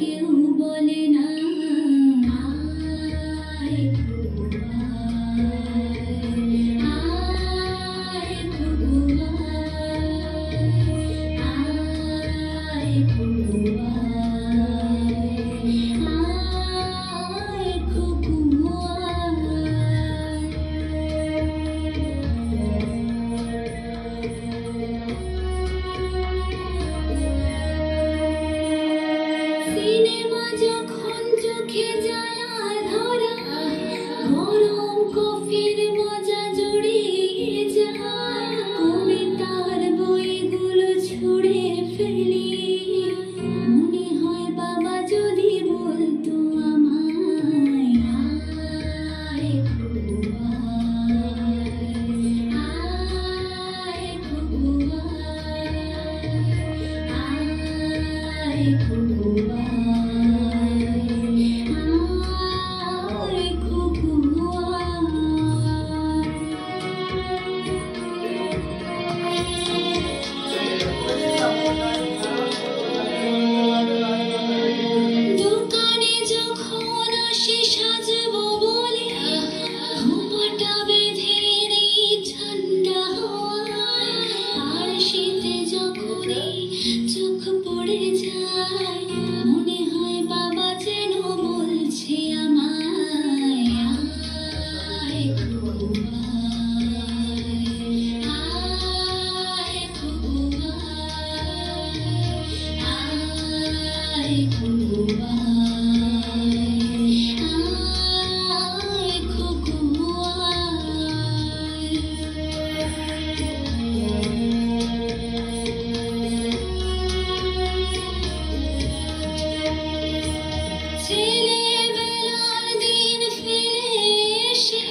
কেউ বলে না আয় ঘুঘু আয় ঘুঘু আয় ঘুঘু আয় ঘুঘু সিনেমা যখন চোখে যায় ধরা গরম কফির মজা জড়িয়ে যায় কবিতার বইগুলো ছুঁড়ে ফেলি মনে হয় বাবা যদি বলতো আমায় আয় ঘুঘু আয় ঘুঘু আয় ঘুঘু দোকানে যখন আসি সাজবো বলে ঘুমটা বেঁধে নেই ঠান্ডা হাওয়ায় আর শীতে যখনই চোখ পড়ে যায় মনে হয় বাবা যেন বলছে আমায় আয় ঘুঘু আয় ঘুঘু আয় ঘুঘু আয় ঘুঘু ছেলেবেলার দিন ফিরে এসে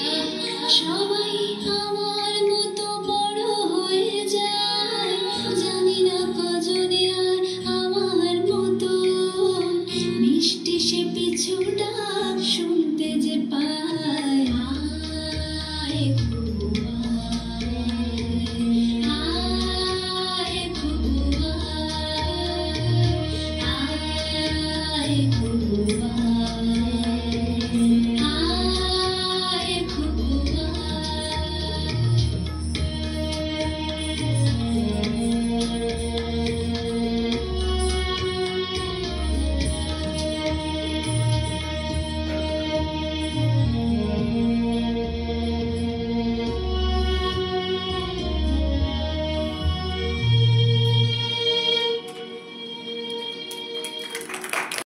সবাই আমার মতো বড় হয়ে যায় জানি না কজনে আর আমার মতো মিষ্টি সে পিছু ডাক শুনতে যে পায় আয় ঘুঘু আয় ঘুঘু আয় ঘুঘু